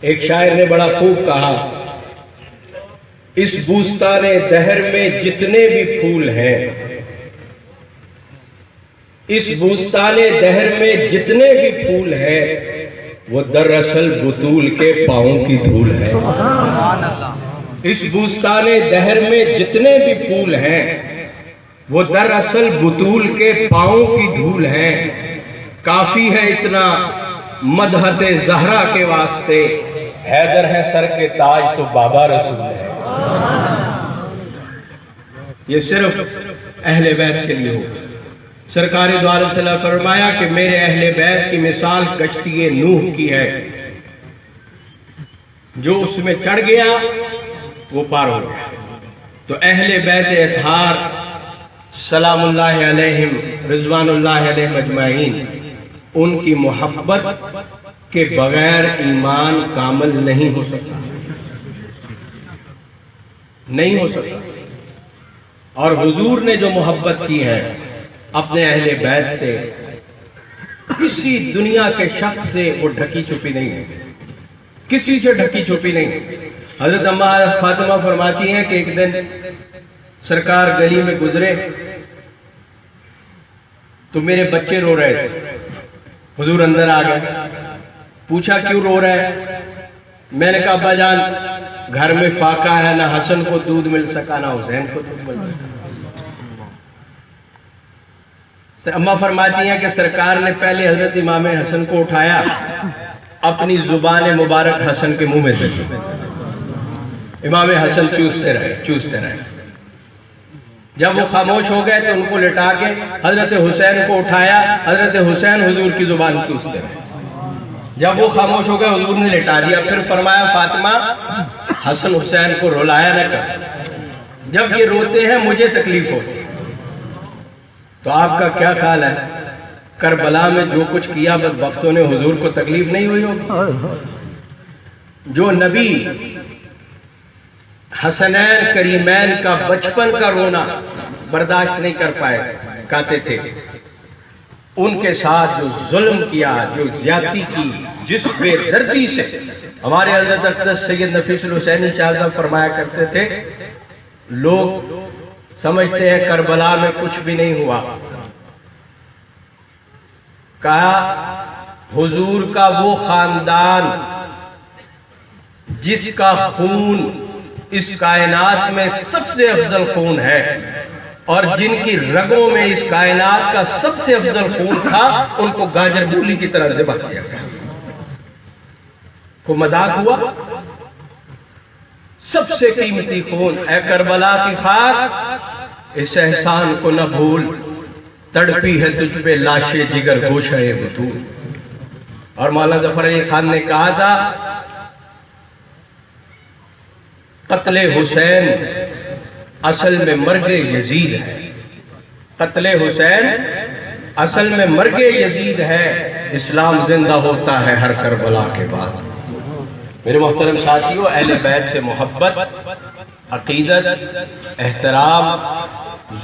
ایک شاعر نے بڑا خوب کہا، اس بوستان دہر میں جتنے بھی پھول ہیں، اس بوستان دہر میں جتنے بھی پھول ہیں، وہ دراصل بطول کے پاؤں کی دھول ہے۔ اس بوستان دہر میں جتنے بھی پھول ہیں، وہ دراصل بطول کے پاؤں کی دھول ہے۔ کافی ہے اتنا مدحت زہرا کے واسطے، حیدر ہے سر کے تاج تو بابا رسول ہے۔ یہ صرف اہل بیت کے لیے ہوگا۔ سرکار دو عالم صلی اللہ علیہ وسلم فرمایا کہ میرے اہل بیت کی مثال کشتی نوح کی ہے، جو اس میں چڑھ گیا وہ پار ہو گیا۔ تو اہل بیت اطہار سلام اللہ علیہم رضوان اللہ علیہم اجمعین، ان کی محبت کے بغیر ایمان کامل نہیں ہو سکتا، نہیں ہو سکتا۔ اور حضور نے جو محبت کی ہے اپنے اہل بیت سے، کسی دنیا کے شخص سے وہ ڈھکی چھپی نہیں ہے، کسی سے ڈھکی چھپی نہیں ہے۔ حضرت اماں فاطمہ فرماتی ہیں کہ ایک دن سرکار گلی میں گزرے تو میرے بچے رو رہے تھے، حضور اندر آ گئے، پوچھا کیوں رو رہے ہیں؟ میں نے کہا ابا جان گھر میں فاقہ ہے، نہ حسن کو دودھ مل سکا نہ حسین کو دودھ مل سکا۔ اماں فرماتی ہیں کہ سرکار نے پہلے حضرت امام حسن کو اٹھایا، اپنی زبان مبارک حسن کے منہ میں دے دی، امام حسن چوستے رہے۔ جب وہ خاموش ہو گئے تو ان کو لٹا کے حضرت حسین کو اٹھایا، حضرت حسین حضور کی زبان چوستے رہے۔ جب وہ خاموش ہو گئے حضور نے لٹا دیا، پھر فرمایا فاطمہ حسن حسین کو رلایا نہ کر، جب یہ روتے ہیں مجھے تکلیف ہوتی ہے۔ تو آپ کا کیا خیال ہے کربلا میں جو کچھ کیا بدبختوں نے، حضور کو تکلیف نہیں ہوئی ہوگی؟ جو نبی حسنین کریمین کا بچپن کا رونا برداشت نہیں کر پائے کہتے تھے، ان کے ساتھ جو ظلم کیا، جو زیادتی کی، جس بے دردی سے ہمارے حضرت اقدس سید نفیس الحسینی شاہ صاحب فرمایا کرتے تھے، لوگ سمجھتے ہیں کربلا میں کچھ بھی نہیں ہوا۔ کہا حضور کا وہ خاندان جس کا خون اس کائنات میں سب سے افضل خون ہے، اور جن کی رگوں میں اس کائنات کا سب سے افضل خون تھا، ان کو گاجر مولی کی طرح ذبح کیا گیا۔ کو مذاق ہوا؟ سب سے قیمتی خون، اے کربلا کی خاک اس احسان کو نہ بھول، تڑپی ہے تجھ پہ لاشے جگر گوشہ بطول۔ اور مولانا ظفر علی خان نے کہا تھا قتل حسین اصل میں مرگ یزید ہے، قتل حسین اصل میں مرگ یزید ہے، اسلام زندہ ہوتا ہے ہر کربلا کے بعد۔ میرے محترم ساتھیوں، اہل بیت سے محبت، عقیدت، احترام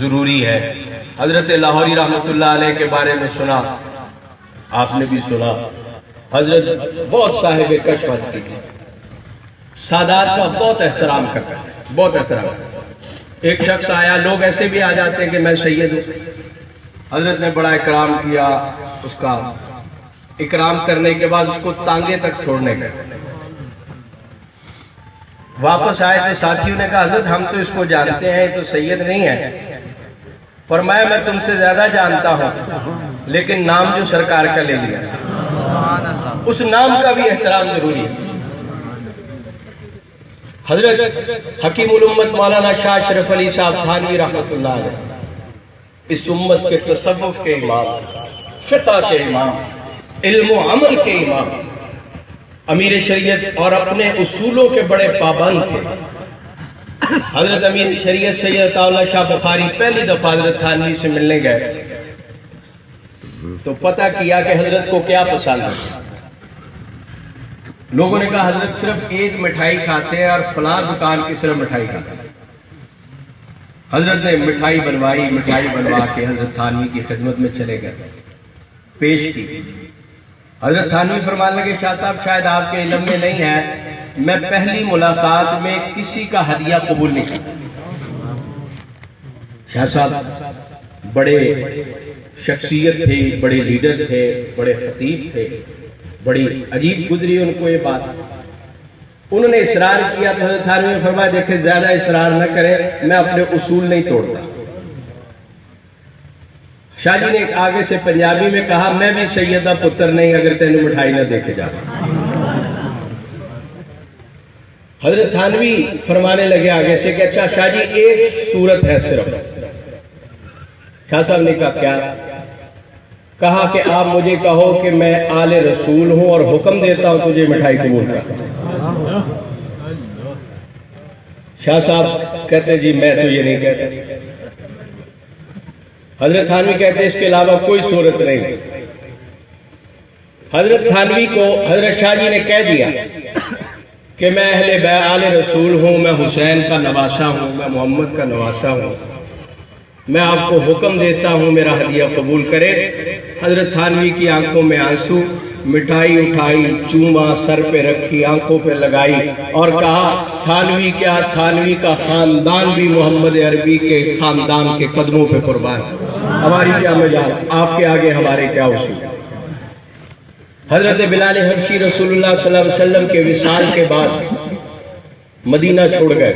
ضروری ہے۔ حضرت لاہوری رحمۃ اللہ علیہ کے بارے میں سنا، آپ نے بھی سنا، حضرت بہت صاحب کشف ہستی تھی، سادات کا بہت احترام کرتے تھے، بہت احترام۔ ایک شخص آیا، لوگ ایسے بھی آ جاتے ہیں کہ میں سید ہوں، حضرت نے بڑا اکرام کیا، اس کا اکرام کرنے کے بعد اس کو تانگے تک چھوڑنے گئے۔ واپس آئے تو ساتھیوں نے کہا حضرت ہم تو اس کو جانتے ہیں، تو سید نہیں ہے۔ فرمایا میں تم سے زیادہ جانتا ہوں، لیکن نام جو سرکار کا لے لیا، اس نام کا بھی احترام ضروری ہے۔ حضرت حکیم الامت مولانا شاہ اشرف علی صاحب تھانوی رحمۃ اللہ علیہ، اس امت کے تصوف کے امام، فقہ کے امام، علم و عمل کے امام، امیر شریعت اور اپنے اصولوں کے بڑے پابند تھے۔ حضرت امیر شریعت سید عطا اللہ شاہ بخاری پہلی دفعہ حضرت تھانوی سے ملنے گئے تو پتہ کیا کہ حضرت کو کیا پسند ہے۔ لوگوں نے کہا حضرت صرف ایک مٹھائی کھاتے ہیں اور فلاں دکان کی صرف مٹھائی کھاتے ہیں۔ حضرت نے مٹھائی بنوائی، مٹھائی بنوا کے حضرت تھانوی کی خدمت میں چلے گئے، پیش کی۔ حضرت تھانوی فرمانے لگے شاہ صاحب شاید آپ کے علم میں نہیں ہے، میں پہلی ملاقات میں کسی کا ہدیہ قبول نہیں کرتا۔ شاہ صاحب بڑے شخصیت تھے، بڑے لیڈر تھے، بڑے خطیب تھے، بڑی عجیب گزری ان کو یہ بات۔ انہوں نے اصرار کیا تو حضرت تھانوی نے فرمایا دیکھیں زیادہ اصرار نہ کریں، میں اپنے اصول نہیں توڑتا۔ شاہ جی نے آگے سے پنجابی میں کہا میں بھی سیدہ پتر نہیں اگر تینوں مٹھائی نہ دے کے جا۔ حضرت تھانوی فرمانے لگے آگے سے کہ اچھا شاہ جی ایک صورت ہے صرف۔ شاہ صاحب نے کہا کیا؟ کہا کہ آپ مجھے کہو کہ میں آل رسول ہوں اور حکم دیتا ہوں تجھے مٹھائی قبول کر۔ شاہ صاحب کہتے جی میں تو یہ نہیں کہتا۔ حضرت تھانوی کہتے اس کے علاوہ کوئی صورت نہیں۔ حضرت تھانوی کو حضرت شاہ جی نے کہہ دیا کہ میں اہل بیت آل رسول ہوں، میں حسین کا نواسہ ہوں، میں محمد کا نواسہ ہوں، میں آپ کو حکم دیتا ہوں میرا ہدیہ قبول کرے۔ حضرت تھانوی کی آنکھوں میں آنسو، مٹھائی اٹھائی، چوما، سر پہ رکھی، آنکھوں پہ لگائی اور کہا تھانوی کیا تھانوی کا خاندان بھی محمد عربی کے خاندان کے قدموں پہ قربان، ہماری کیا مجال، آپ کے آگے ہمارے کیا اصول۔ حضرت بلال حبشی رسول اللہ صلی اللہ علیہ وسلم کے وصال کے بعد مدینہ چھوڑ گئے،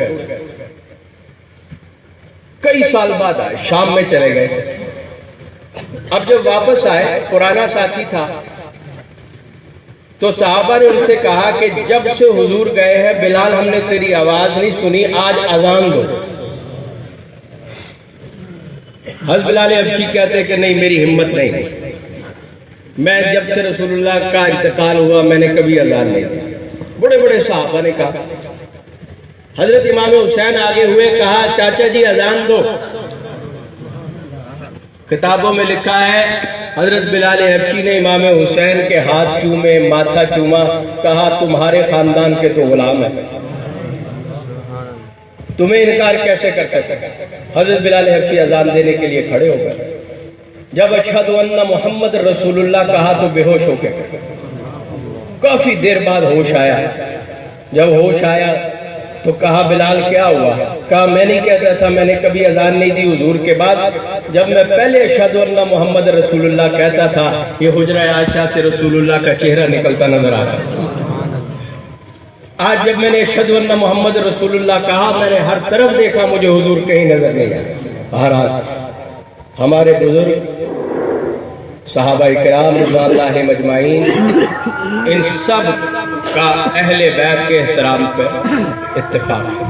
کئی سال بعد آئے، شام میں چلے گئے۔ اب جب واپس آئے پرانا ساتھی تھا تو صحابہ نے ان سے کہا کہ جب سے حضور گئے ہیں بلال ہم نے تیری آواز نہیں سنی، آج اذان دو۔ حضرت بلال حبشی کہتے ہیں کہ نہیں میری ہمت نہیں، میں جب سے رسول اللہ کا انتقال ہوا میں نے کبھی اذان نہیں دی۔ بڑے بڑے صحابہ نے کہا۔ حضرت امام حسین آگے ہوئے، کہا چاچا جی اذان دو۔ کتابوں میں لکھا ہے حضرت بلال حبشی نے امام حسین کے ہاتھ چومے، ماتھا چوما، کہا تمہارے خاندان کے تو غلام ہیں، تمہیں انکار کیسے کر سکتے۔ حضرت بلال حبشی اذان دینے کے لیے کھڑے ہو گئے۔ جب اشہد ان محمد رسول اللہ کہا تو بے ہوش ہو گئے۔ کافی دیر بعد ہوش آیا۔ جب ہوش آیا تو کہا بلال کیا ہوا؟ کہا میں نہیں کہتا تھا میں نے کبھی اذان نہیں دی حضور کے بعد، جب میں پہلے اشہد ان محمد رسول اللہ کہتا تھا یہ حجرہ عائشہ سے رسول اللہ کا چہرہ نکلتا نظر آتا۔ آج جب میں نے اشہد ان محمد رسول اللہ کہا میں نے ہر طرف دیکھا، مجھے حضور کہیں نظر نہیں آیا۔ بہرحال ہمارے بزرگ صحابہ کرام رضوان اللہ مجمعین ان سب کا اہل بیت کے احترام پر اتفاق ہے۔